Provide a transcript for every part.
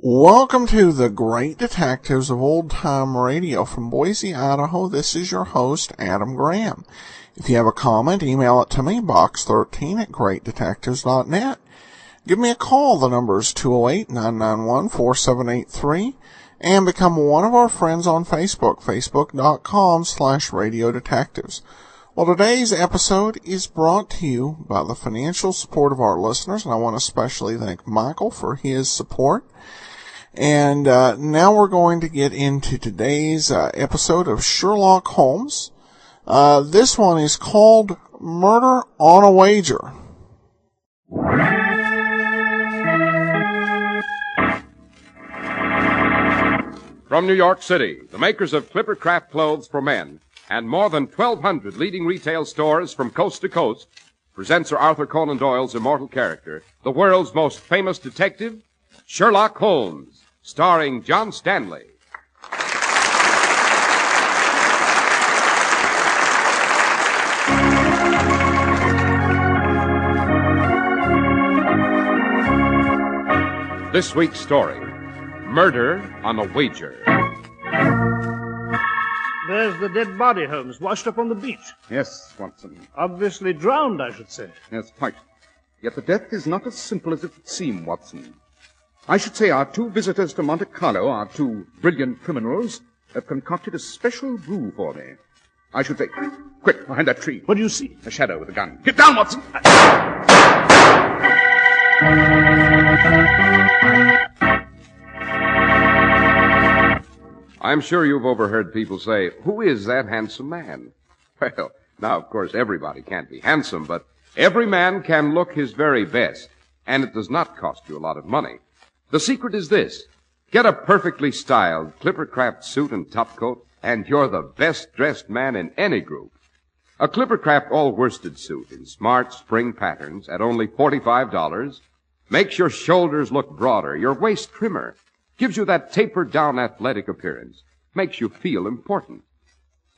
Welcome to the Great Detectives of Old Time Radio. From Boise, Idaho, this is your host, Adam Graham. If you have a comment, email it to me, box13@greatdetectives.net. Give me a call. The number is 208-991-4783. And become one of our friends on Facebook, facebook.com/Radio Detectives. Well, today's episode is brought to you by the financial support of our listeners, and I want to especially thank Michael for his support. And now we're going to get into today's episode of Sherlock Holmes. This one is called Murder on a Wager. From New York City, the makers of Clipper Craft clothes for men and more than 1,200 leading retail stores from coast to coast present Sir Arthur Conan Doyle's immortal character, the world's most famous detective, Sherlock Holmes, starring John Stanley. This week's story, Murder on a Wager. There's the dead body, Holmes, washed up on the beach. Yes, Watson. Obviously drowned, I should say. Yes, quite. Yet the death is not as simple as it would seem, Watson. I should say our two visitors to Monte Carlo, our two brilliant criminals, have concocted a special brew for me. I should say... Quick, behind that tree. What do you see? A shadow with a gun. Get down, Watson! I'm sure you've overheard people say, "Who is that handsome man?" Well, now, of course, everybody can't be handsome, but every man can look his very best, and it does not cost you a lot of money. The secret is this. Get a perfectly styled Clippercraft suit and topcoat, and you're the best-dressed man in any group. A Clippercraft all-worsted suit in smart spring patterns at only $45 makes your shoulders look broader, your waist trimmer, gives you that tapered-down athletic appearance, makes you feel important.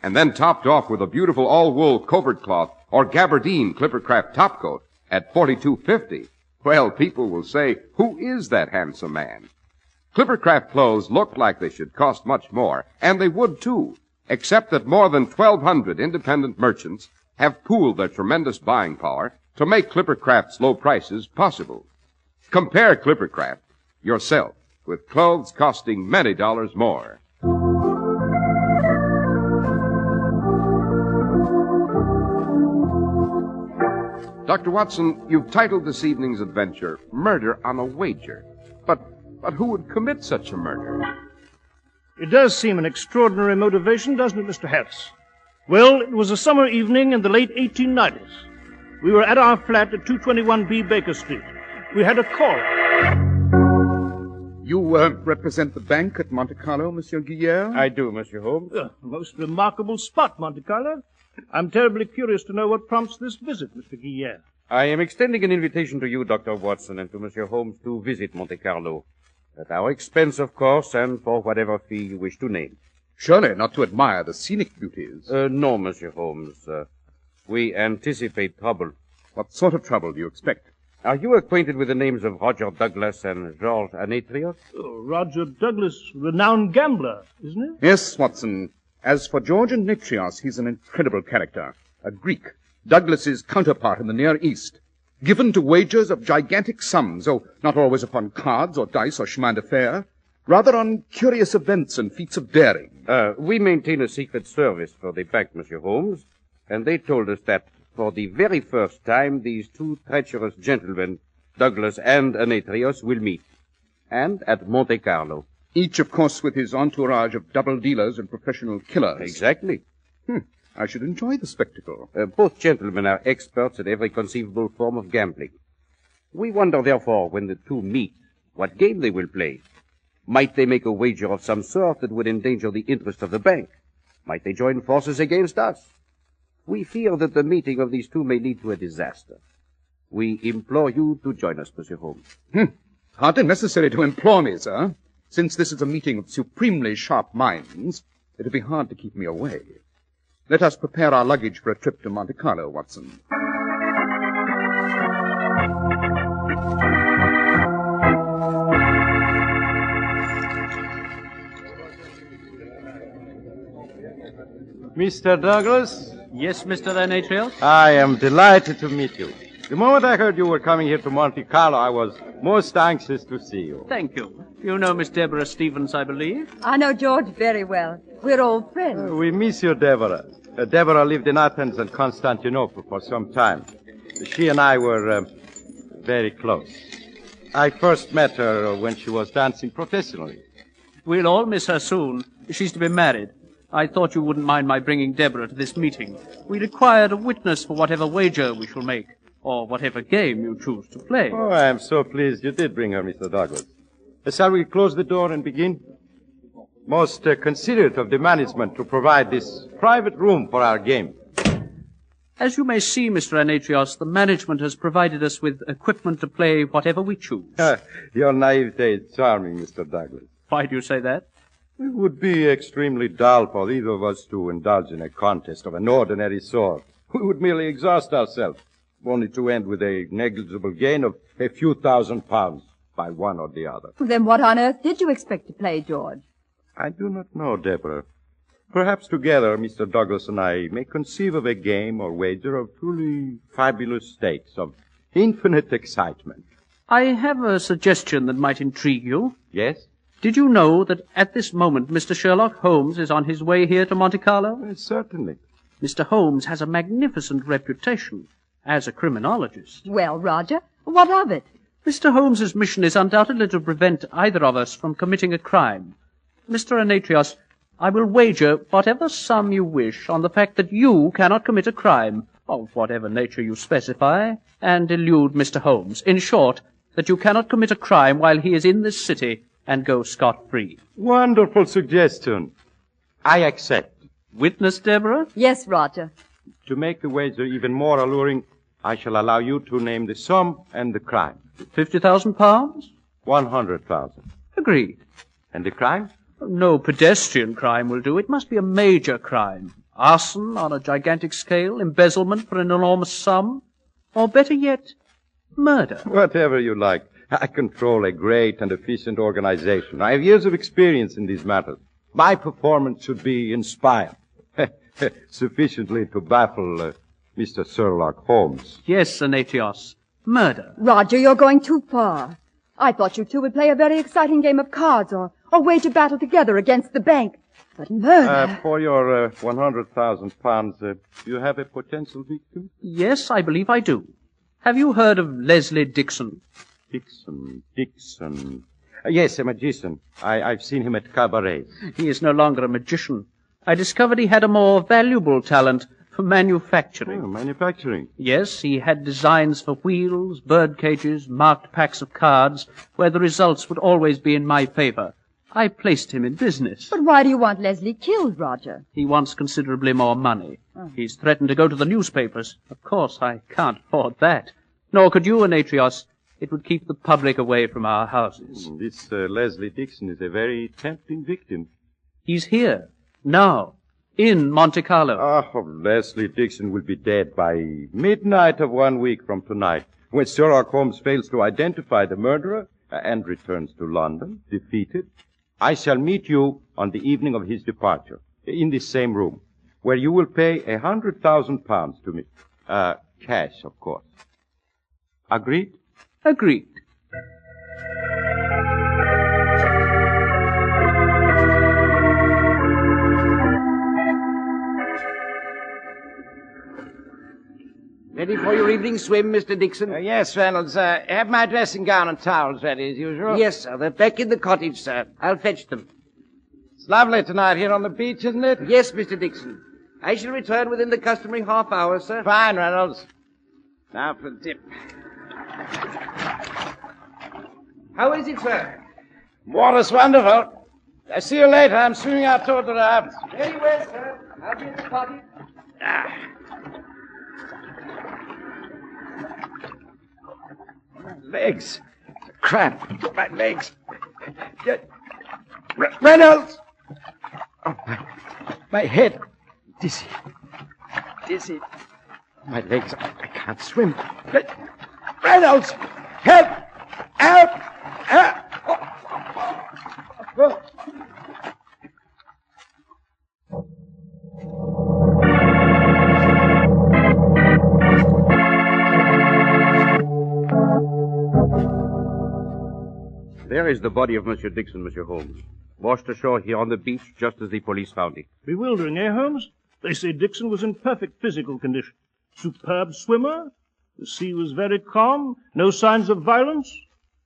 And then topped off with a beautiful all-wool covert cloth or gabardine Clippercraft topcoat at $42.50. Well, people will say, "Who is that handsome man?" Clippercraft clothes look like they should cost much more, and they would too, except that more than 1,200 independent merchants have pooled their tremendous buying power to make Clippercraft's low prices possible. Compare Clippercraft yourself with clothes costing many dollars more. Dr. Watson, you've titled this evening's adventure, Murder on a Wager. But who would commit such a murder? It does seem an extraordinary motivation, doesn't it, Mr. Harris? Well, it was a summer evening in the late 1890s. We were at our flat at 221B Baker Street. We had a call. You represent the bank at Monte Carlo, Monsieur Guillaume? I do, Monsieur Holmes. Most remarkable spot, Monte Carlo. I'm terribly curious to know what prompts this visit, Mr. Guillaume. I am extending an invitation to you, Dr. Watson, and to Monsieur Holmes to visit Monte Carlo. At our expense, of course, and for whatever fee you wish to name. Surely not to admire the scenic beauties. No, Monsieur Holmes. We anticipate trouble. What sort of trouble do you expect? Are you acquainted with the names of Roger Douglas and Georges Anetrios? Oh, Roger Douglas, renowned gambler, isn't he? Yes, Watson. As for George Anetrios, he's an incredible character. A Greek, Douglas's counterpart in the Near East. Given to wagers of gigantic sums, though not always upon cards or dice or chemin de fer, rather on curious events and feats of daring. We maintain a secret service for the bank, Monsieur Holmes, and they told us that for the very first time these two treacherous gentlemen, Douglas and Anetrios, will meet. And at Monte Carlo. Each, of course, with his entourage of double dealers and professional killers. Exactly. I should enjoy the spectacle. Both gentlemen are experts at every conceivable form of gambling. We wonder, therefore, when the two meet, what game they will play. Might they make a wager of some sort that would endanger the interest of the bank? Might they join forces against us? We fear that the meeting of these two may lead to a disaster. We implore you to join us, Monsieur Holmes. Hardly necessary to implore me, sir. Since this is a meeting of supremely sharp minds, it'll be hard to keep me away. Let us prepare our luggage for a trip to Monte Carlo, Watson. Mr. Douglas? Yes, Mr. Demetrius? I am delighted to meet you. The moment I heard you were coming here to Monte Carlo, I was most anxious to see you. Thank you. You know Miss Deborah Stevens, I believe? I know George very well. We're old friends. We miss you, Deborah. Deborah lived in Athens and Constantinople for some time. She and I were very close. I first met her when she was dancing professionally. We'll all miss her soon. She's to be married. I thought you wouldn't mind my bringing Deborah to this meeting. We required a witness for whatever wager we shall make, or whatever game you choose to play. Oh, I am so pleased you did bring her, Mr. Douglas. Shall we close the door and begin? Most considerate of the management to provide this private room for our game. As you may see, Mr. Demetrius, the management has provided us with equipment to play whatever we choose. Your naivete is charming, Mr. Douglas. Why do you say that? It would be extremely dull for either of us to indulge in a contest of an ordinary sort. We would merely exhaust ourselves, only to end with a negligible gain of a few £1,000 by one or the other. Then what on earth did you expect to play, George? I do not know, Deborah. Perhaps together, Mr. Douglas and I may conceive of a game or wager of truly fabulous stakes, of infinite excitement. I have a suggestion that might intrigue you. Yes? Did you know that at this moment Mr. Sherlock Holmes is on his way here to Monte Carlo? Certainly. Mr. Holmes has a magnificent reputation as a criminologist. Well, Roger, what of it? Mr. Holmes's mission is undoubtedly to prevent either of us from committing a crime. Mr. Demetrius, I will wager whatever sum you wish on the fact that you cannot commit a crime, of whatever nature you specify, and elude Mr. Holmes. In short, that you cannot commit a crime while he is in this city and go scot-free. Wonderful suggestion. I accept. Witness, Deborah? Yes, Roger. To make the wager even more alluring, I shall allow you to name the sum and the crime. £50,000? 100,000. Agreed. And the crime? No pedestrian crime will do. It must be a major crime. Arson on a gigantic scale, embezzlement for an enormous sum, or better yet, murder. Whatever you like. I control a great and efficient organization. I have years of experience in these matters. My performance should be inspired. Sufficiently to baffle Mr. Sherlock Holmes. Yes, Demetrius. Murder. Roger, you're going too far. I thought you two would play a very exciting game of cards or wage a battle together against the bank. But murder... For your £100,000, do you have a potential victim? Yes, I believe I do. Have you heard of Leslie Dixon? Dixon. Yes, a magician. I've seen him at cabarets. He is no longer a magician. I discovered he had a more valuable talent for manufacturing. Oh, manufacturing. Yes, he had designs for wheels, bird cages, marked packs of cards, where the results would always be in my favor. I placed him in business. But why do you want Leslie killed, Roger? He wants considerably more money. He's threatened to go to the newspapers. Of course, I can't afford that. Nor could you, Demetrius. It would keep the public away from our houses. This Leslie Dixon is a very tempting victim. He's here, now, in Monte Carlo. Leslie Dixon will be dead by midnight of 1 week from tonight, when Sherlock Holmes fails to identify the murderer and returns to London, defeated. I shall meet you on the evening of his departure, in this same room, where you will pay £100,000 to me. Cash, of course. Agreed? Agreed. Ready for your evening swim, Mr. Dixon? Yes, Reynolds. Have my dressing gown and towels ready as usual. Yes, sir. They're back in the cottage, sir. I'll fetch them. It's lovely tonight here on the beach, isn't it? Yes, Mr. Dixon. I shall return within the customary half hour, sir. Fine, Reynolds. Now for the dip. How is it, sir? Water's wonderful. I'll see you later. I'm swimming out toward the raft. Very well, sir. I'll be at the party. My legs. Cramp. My legs. Reynolds! Oh, my head. Dizzy. Dizzy. My legs. I can't swim. Reynolds! Help! Help! Help! Oh. There is the body of Monsieur Dixon, Monsieur Holmes. Washed ashore here on the beach just as the police found it. Bewildering, eh, Holmes? They say Dixon was in perfect physical condition. Superb swimmer. The sea was very calm. No signs of violence.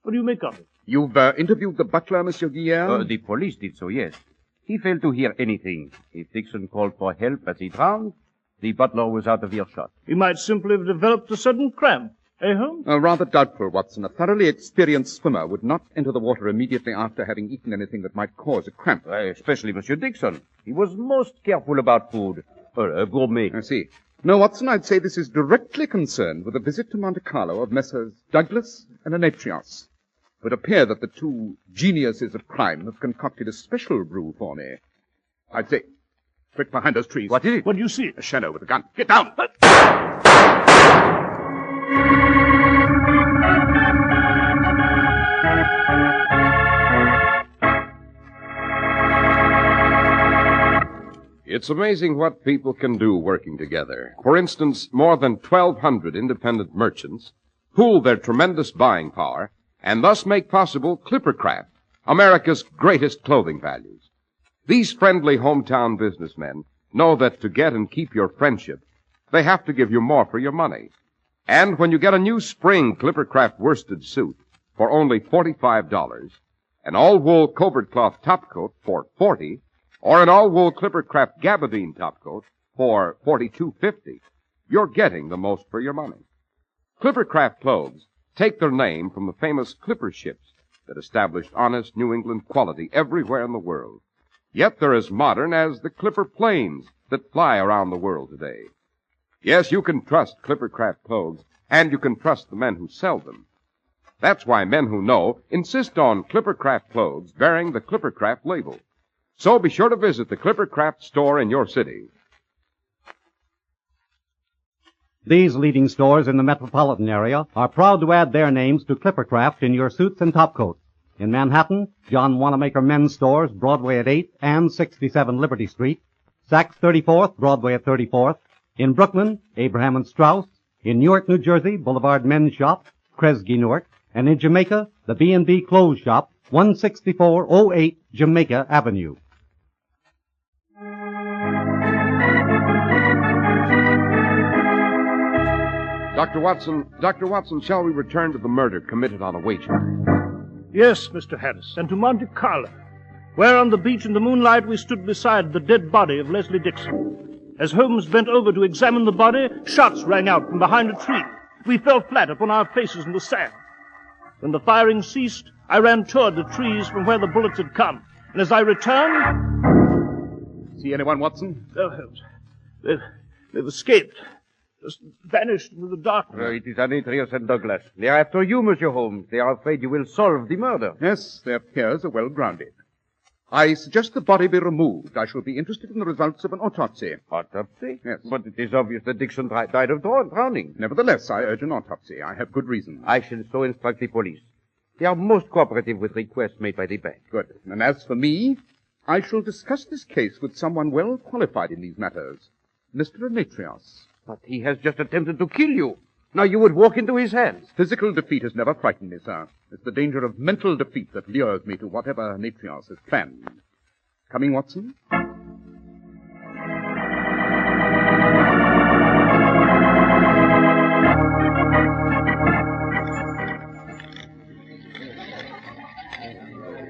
What do you make of it? You've interviewed the butler, Monsieur Guillaume? The police did so, yes. He failed to hear anything. If Dixon called for help as he drowned, the butler was out of earshot. He might simply have developed a sudden cramp. Eh, Holmes? Rather doubtful, Watson. A thoroughly experienced swimmer would not enter the water immediately after having eaten anything that might cause a cramp. Especially Monsieur Dixon. He was most careful about food. A gourmet. I see. No, Watson, I'd say this is directly concerned with a visit to Monte Carlo of Messrs. Douglas and Notorious. It would appear that the two geniuses of crime have concocted a special brew for me. I'd say... Quick, behind those trees. What is it? What do you see? A shadow with a gun. Get down! It's amazing what people can do working together. For instance, more than 1,200 independent merchants pool their tremendous buying power and thus make possible Clippercraft, America's greatest clothing values. These friendly hometown businessmen know that to get and keep your friendship, they have to give you more for your money. And when you get a new spring Clippercraft worsted suit for only $45, an all-wool covert cloth topcoat for $40, or an all-wool Clippercraft gabardine topcoat for $42.50, you're getting the most for your money. Clippercraft clothes take their name from the famous clipper ships that established honest New England quality everywhere in the world. Yet they're as modern as the clipper planes that fly around the world today. Yes, you can trust Clippercraft clothes, and you can trust the men who sell them. That's why men who know insist on Clippercraft clothes bearing the Clippercraft label. So be sure to visit the Clippercraft store in your city. These leading stores in the metropolitan area are proud to add their names to Clippercraft in your suits and topcoats. In Manhattan, John Wanamaker Men's Stores, Broadway at 8th and 67 Liberty Street. Saks 34th, Broadway at 34th. In Brooklyn, Abraham and Strauss. In Newark, New Jersey, Boulevard Men's Shop, Kresge Newark. And in Jamaica, the B&B Clothes Shop, 16408 Jamaica Avenue. Dr. Watson, shall we return to the murder committed on a wager? Yes, Mr. Harris, and to Monte Carlo, where on the beach in the moonlight we stood beside the dead body of Leslie Dixon. As Holmes bent over to examine the body, shots rang out from behind a tree. We fell flat upon our faces in the sand. When the firing ceased, I ran toward the trees from where the bullets had come. And as I returned... See anyone, Watson? Oh, Holmes, they've escaped. Just vanished into the darkness. It is Notorious and Douglas. They are after you, Monsieur Holmes. They are afraid you will solve the murder. Yes, their fears are well grounded. I suggest the body be removed. I shall be interested in the results of an autopsy. Autopsy? Yes. But it is obvious that Dixon died of drowning. Nevertheless, I urge an autopsy. I have good reason. I shall so instruct the police. They are most cooperative with requests made by the bank. Good. And as for me, I shall discuss this case with someone well qualified in these matters. Mr. Notorious. But he has just attempted to kill you. Now you would walk into his hands. Physical defeat has never frightened me, sir. It's the danger of mental defeat that lures me to whatever Notorious has planned. Coming, Watson?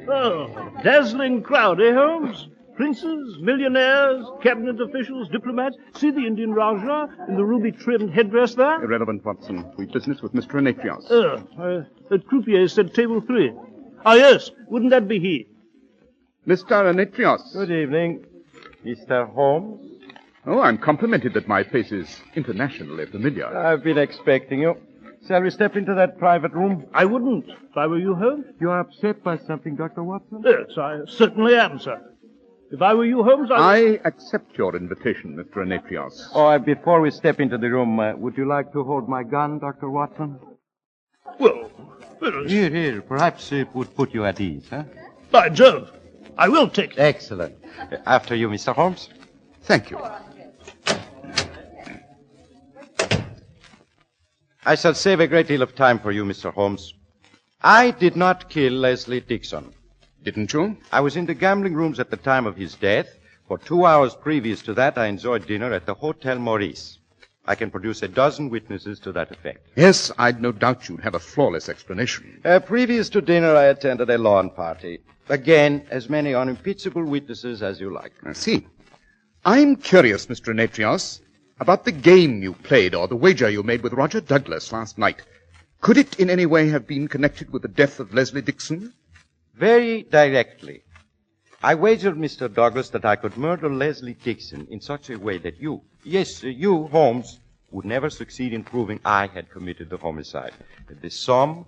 Oh, dazzling crowd, eh, Holmes? Princes, millionaires, cabinet officials, diplomats. See the Indian Rajah in the ruby-trimmed headdress there? Irrelevant, Watson. We've business with Mr. Notorious. The croupier said table 3. Ah, yes. Wouldn't that be he? Mr. Demetrios. Good evening, Mr. Holmes. Oh, I'm complimented that my face is internationally familiar. I've been expecting you. Shall we step into that private room? I wouldn't, if I were you, Holmes. You are upset by something, Dr. Watson? Yes, I certainly am, sir. If I were you, Holmes, I accept your invitation, Mr. Demetrios. Oh, before we step into the room, would you like to hold my gun, Dr. Watson? Well, Here. Perhaps it would put you at ease, huh? by Jove, I will take it. Excellent. After you, Mr. Holmes. Thank you. I shall save a great deal of time for you, Mr. Holmes. I did not kill Leslie Dixon. Didn't you? I was in the gambling rooms at the time of his death. For 2 hours previous to that, I enjoyed dinner at the Hotel Maurice. I can produce a dozen witnesses to that effect. Yes, I'd no doubt you'd have a flawless explanation. Previous to dinner, I attended a lawn party. Again, as many unimpeachable witnesses as you like. I see. I'm curious, Mr. Demetrios, about the game you played or the wager you made with Roger Douglas last night. Could it in any way have been connected with the death of Leslie Dixon? Very directly. I wagered, Mr. Douglas, that I could murder Leslie Dixon in such a way that you, Holmes, would never succeed in proving I had committed the homicide. The sum,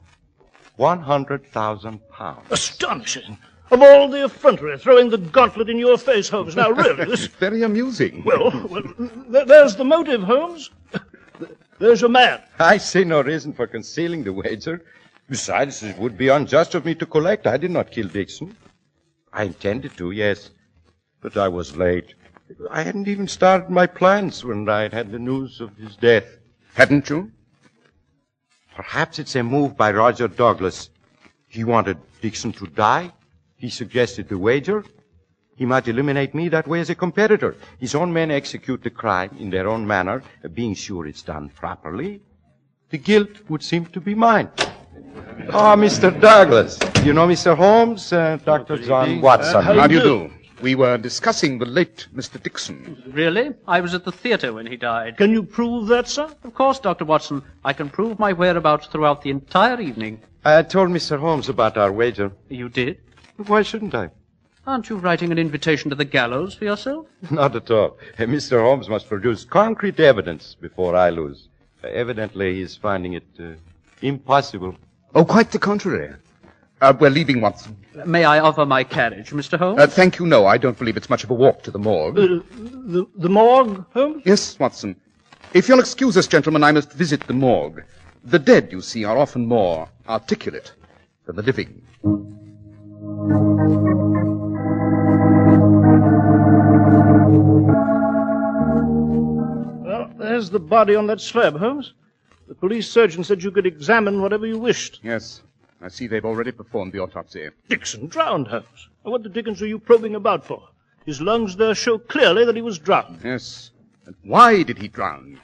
£100,000. Astonishing. Of all the effrontery, throwing the gauntlet in your face, Holmes. Now, really, this... Very amusing. Well, there's the motive, Holmes. There's your man. I see no reason for concealing the wager. Besides, it would be unjust of me to collect. I did not kill Dixon. I intended to, yes, but I was late. I hadn't even started my plans when I had the news of his death. Hadn't you? Perhaps it's a move by Roger Douglas. He wanted Dixon to die. He suggested the wager. He might eliminate me that way as a competitor. His own men execute the crime in their own manner, being sure it's done properly. The guilt would seem to be mine. Oh, Mr. Douglas. You know Mr. Holmes, Dr. John Watson. How do you do? We were discussing the late Mr. Dixon. Really? I was at the theater when he died. Can you prove that, sir? Of course, Dr. Watson. I can prove my whereabouts throughout the entire evening. I told Mr. Holmes about our wager. You did? Why shouldn't I? Aren't you writing an invitation to the gallows for yourself? Not at all. Mr. Holmes must produce concrete evidence before I lose. Evidently, he's finding it impossible. Oh, quite the contrary. We're leaving, Watson. May I offer my carriage, Mr. Holmes? Thank you, no. I don't believe it's much of a walk to the morgue. The morgue, Holmes? Yes, Watson. If you'll excuse us, gentlemen, I must visit the morgue. The dead, you see, are often more articulate than the living. Well, there's the body on that slab, Holmes. The police surgeon said you could examine whatever you wished. Yes. I see they've already performed the autopsy. Dixon drowned, Holmes. What the dickens are you probing about for? His lungs there show clearly that he was drowned. Yes. And why did he drown?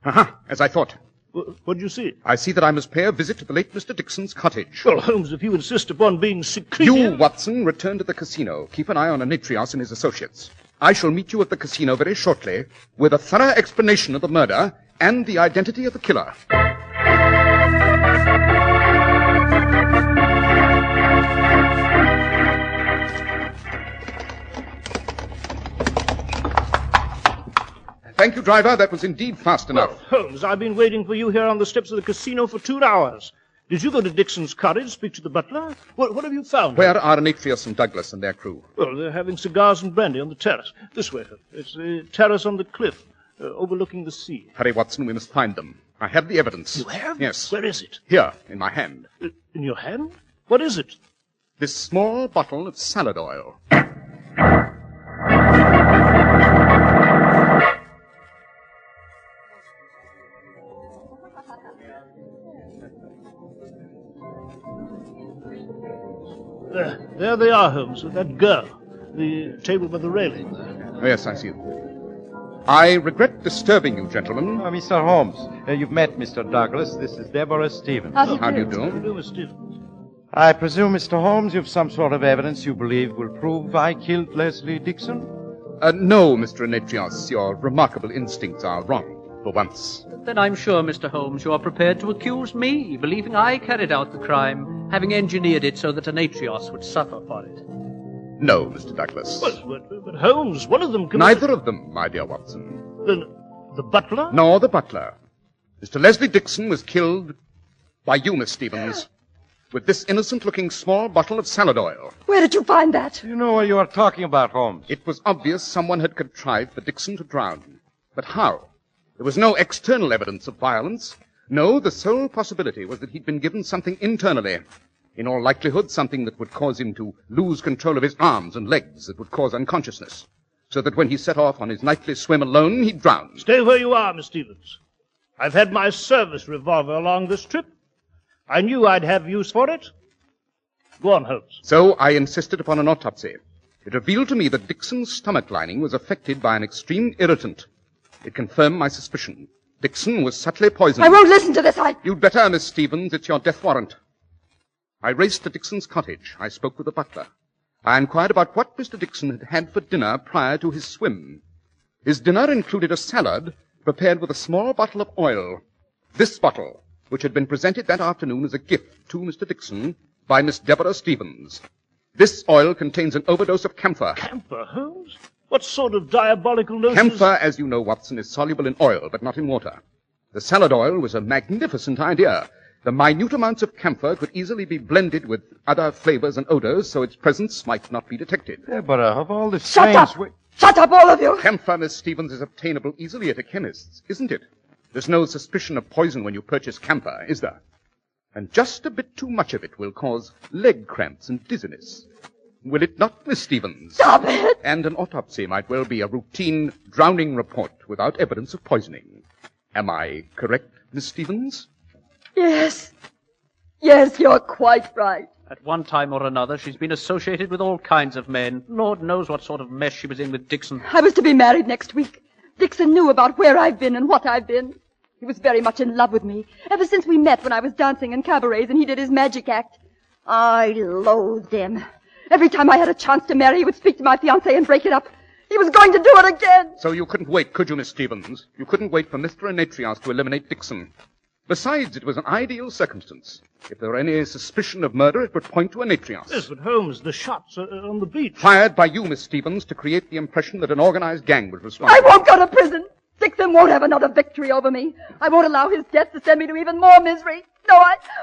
Aha, as I thought. What do you see? I see that I must pay a visit to the late Mr. Dixon's cottage. Well, Holmes, if you insist upon being secretive... You, Watson, return to the casino. Keep an eye on Demetrios and his associates. I shall meet you at the casino very shortly with a thorough explanation of the murder and the identity of the killer. Thank you, driver. That was indeed fast enough. Well, Holmes, I've been waiting for you here on the steps of the casino for 2 hours. Did you go to Dixon's cottage, speak to the butler? What have you found? Where are Demetrios and Douglas and their crew? Well, they're having cigars and brandy on the terrace. This way, Holmes. It's the terrace on the cliff, overlooking the sea. Hurry, Watson. We must find them. I have the evidence. You have? Yes. Where is it? Here, in my hand. In your hand? What is it? This small bottle of salad oil. There they are, Holmes, with that girl. The table by the railing there. Oh, yes, I see it. I regret disturbing you, gentlemen. Mr. Holmes, you've met Mr. Douglas. This is Deborah Stevens. How do you How do you do? do, Miss Stevens? I presume, Mr. Holmes, you've some sort of evidence you believe will prove I killed Leslie Dixon? No, Mr. Demetrios. Your remarkable instincts are wrong, for once. Then I'm sure, Mr. Holmes, you are prepared to accuse me, believing I carried out the crime. having engineered it so that Demetrios would suffer for it? No, Mr. Douglas. But Holmes, one of them committed... Neither of them, my dear Watson. The butler? Nor the butler. Mr. Leslie Dixon was killed by you, Miss Stevens, with this innocent-looking small bottle of salad oil. Where did you find that? You know what you are talking about, Holmes. It was obvious someone had contrived for Dixon to drown. But how? There was no external evidence of violence. No, the sole possibility was that he'd been given something internally. In all likelihood, something that would cause him to lose control of his arms and legs, that would cause unconsciousness, so that when he set off on his nightly swim alone, he'd drown. Stay where you are, Miss Stevens. I've had my service revolver along this trip. I knew I'd have use for it. Go on, Holmes. So I insisted upon an autopsy. It revealed to me that Dixon's stomach lining was affected by an extreme irritant. It confirmed my suspicion. Dixon was subtly poisoned. I won't listen to this. You'd better, Miss Stevens. It's your death warrant. I raced to Dixon's cottage. I spoke with the butler. I inquired about what Mr. Dixon had had for dinner prior to his swim. His dinner included a salad prepared with a small bottle of oil. This bottle, which had been presented that afternoon as a gift to Mr. Dixon by Miss Deborah Stevens. This oil contains an overdose of camphor. Camphor, Holmes? What sort of diabolical notion? Camphor, as you know, Watson, is soluble in oil, but not in water. The salad oil was a magnificent idea. The minute amounts of camphor could easily be blended with other flavors and odors, so its presence might not be detected. Yeah, but of all the Shut up! Shut up, all of you! Camphor, Miss Stevens, is obtainable easily at a chemist's, isn't it? There's no suspicion of poison when you purchase camphor, is there? And just a bit too much of it will cause leg cramps and dizziness. Will it not, Miss Stevens? Stop it! And an autopsy might well be a routine drowning report without evidence of poisoning. Am I correct, Miss Stevens? Yes. Yes, you're quite right. At one time or another, she's been associated with all kinds of men. Lord knows what sort of mess she was in with Dixon. I was to be married next week. Dixon knew about where I've been and what I've been. He was very much in love with me, ever since we met when I was dancing in cabarets and he did his magic act. I loathed him. Every time I had a chance to marry, he would speak to my fiancée and break it up. He was going to do it again. So you couldn't wait, could you, Miss Stevens? You couldn't wait for Mr. Demetrios to eliminate Dixon. Besides, it was an ideal circumstance. If there were any suspicion of murder, it would point to Demetrios. Yes, but Holmes, the shots are on the beach. Fired by you, Miss Stevens, to create the impression that an organized gang was responsible. I won't go to prison. Dixon won't have another victory over me. I won't allow his death to send me to even more misery. No,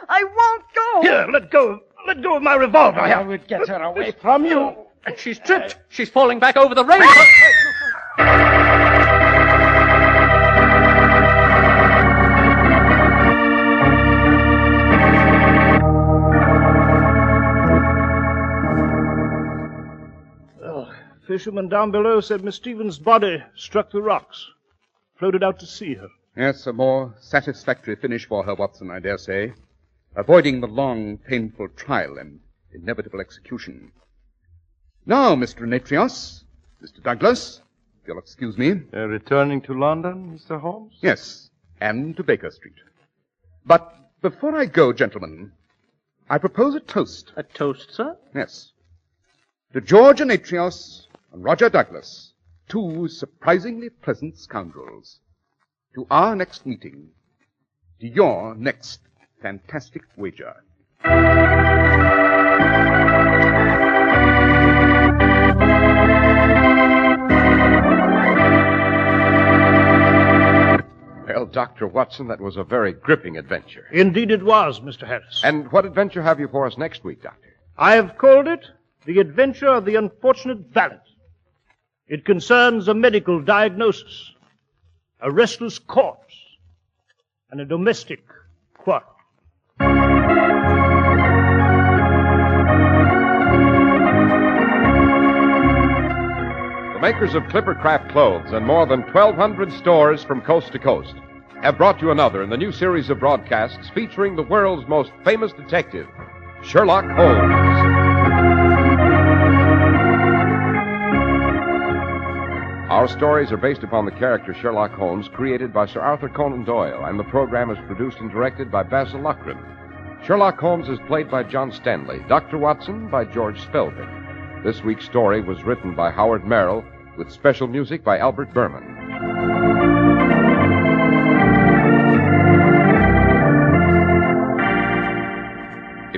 I won't go. Here, let go of my revolver. I will get her away from you. And she's tripped. She's falling back over the rail. Fisherman down below said Miss Stevens' body struck the rocks, floated out to sea her. Yes, a more satisfactory finish for her, Watson, I dare say, avoiding the long, painful trial and inevitable execution. Now, Mr. Demetrios, Mr. Douglas, if you'll excuse me. Returning to London, Mr. Holmes? Yes, and to Baker Street. But before I go, gentlemen, I propose a toast. A toast, sir? Yes. To George Demetrios and Roger Douglas, two surprisingly pleasant scoundrels. To our next meeting. To your next fantastic wager. Well, Dr. Watson, that was a very gripping adventure. Indeed it was, Mr. Harris. And what adventure have you for us next week, Doctor? I have called it The Adventure of the Unfortunate Valet. It concerns a medical diagnosis, a restless corpse, and a domestic quarrel. The makers of Clippercraft clothes and more than 1,200 stores from coast to coast have brought you another in the new series of broadcasts featuring the world's most famous detective, Sherlock Holmes. Our stories are based upon the character Sherlock Holmes, created by Sir Arthur Conan Doyle, and the program is produced and directed by Basil Loughrane. Sherlock Holmes is played by John Stanley, Dr. Watson by George Spelvin. This week's story was written by Howard Merrill, with special music by Albert Berman.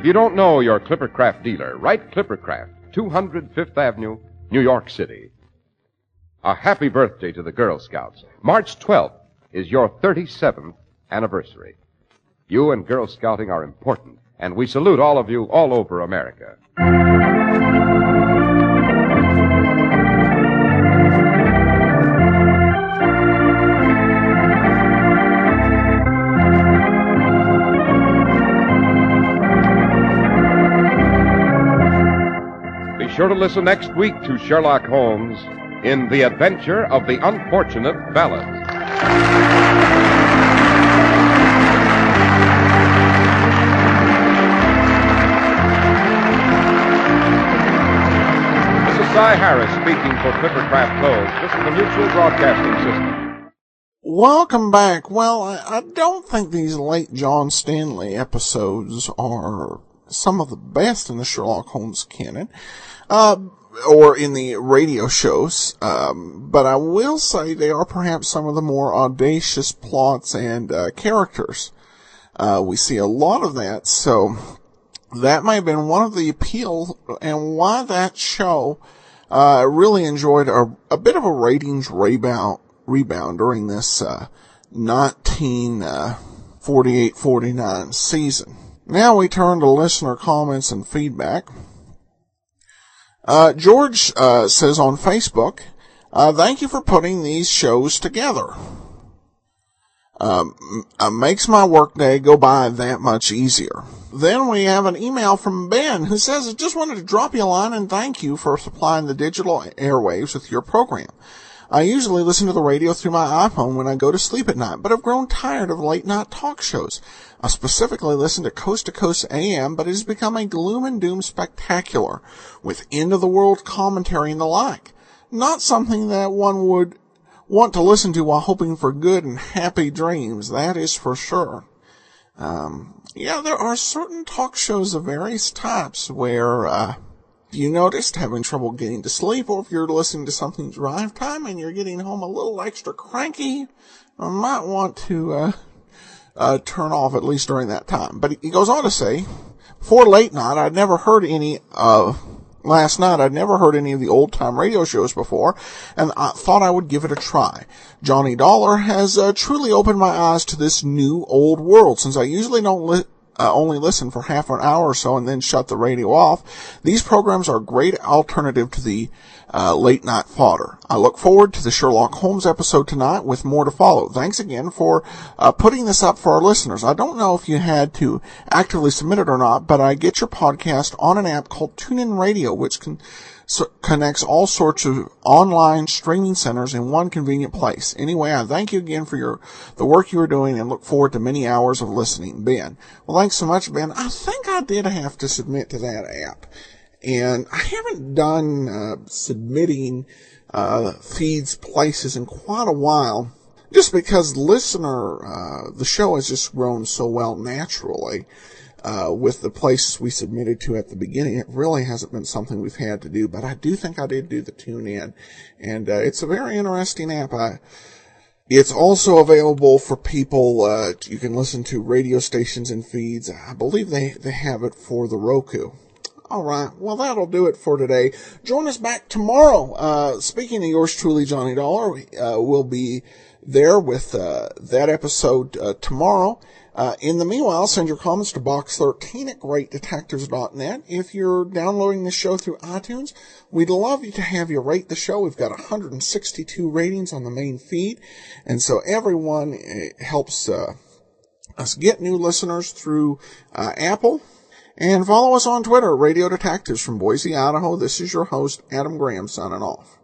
If you don't know your Clippercraft dealer, write Clippercraft, 200 Fifth Avenue, New York City. A happy birthday to the Girl Scouts. March 12th is your 37th anniversary. You and Girl Scouting are important, and we salute all of you all over America. Be sure to listen next week to Sherlock Holmes in The Adventure of the Unfortunate Valet. This is Cy Harris speaking for Clippercraft Clothes. This is the Mutual Broadcasting System. Welcome back. Well, I don't think these late John Stanley episodes are some of the best in the Sherlock Holmes canon, or in the radio shows, but I will say they are perhaps some of the more audacious plots and characters. We see a lot of that, so that may have been one of the appeal and why that show really enjoyed a bit of a ratings rebound during this 1948-49 season. Now we turn to listener comments and feedback. George says on Facebook, thank you for putting these shows together. Makes my workday go by that much easier. Then we have an email from Ben who says, I just wanted to drop you a line and thank you for supplying the digital airwaves with your program. I usually listen to the radio through my iPhone when I go to sleep at night, but I've grown tired of late-night talk shows. I specifically listen to Coast to Coast AM, but it has become a gloom and doom spectacular, with end-of-the-world commentary and the like. Not something that one would want to listen to while hoping for good and happy dreams, that is for sure. There are certain talk shows of various types where, you noticed having trouble getting to sleep, or if you're listening to something drive time and you're getting home a little extra cranky, I might want to turn off at least during that time. But he goes on to say, before late night, I'd never heard any last night, I'd never heard any of the old-time radio shows before, and I thought I would give it a try. Johnny Dollar has truly opened my eyes to this new old world, since I usually don't only listen for half an hour or so and then shut the radio off. These programs are a great alternative to the late night fodder. I look forward to the Sherlock Holmes episode tonight with more to follow. Thanks again for putting this up for our listeners. I don't know if you had to actively submit it or not, but I get your podcast on an app called TuneIn Radio, which connects all sorts of online streaming centers in one convenient place. Anyway, I thank you again for the work you are doing and look forward to many hours of listening. Ben. Well, thanks so much, Ben. I think I did have to submit to that app. And I haven't done submitting feeds places in quite a while, just because the show has just grown so well naturally. With the places we submitted to at the beginning, it really hasn't been something we've had to do, but I do think I did do the TuneIn, and it's a very interesting app. It's also available for people, you can listen to radio stations and feeds. I believe they have it for the Roku. All right, well, that'll do it for today. Join us back tomorrow. Speaking of yours truly, Johnny Dollar, we'll be there with that episode tomorrow. In the meanwhile, send your comments to box13@greatdetectives.net. If you're downloading the show through iTunes, we'd love you to have you rate the show. We've got 162 ratings on the main feed, and so everyone helps us get new listeners through Apple. And follow us on Twitter, Radio Detectives from Boise, Idaho. This is your host, Adam Graham, signing off.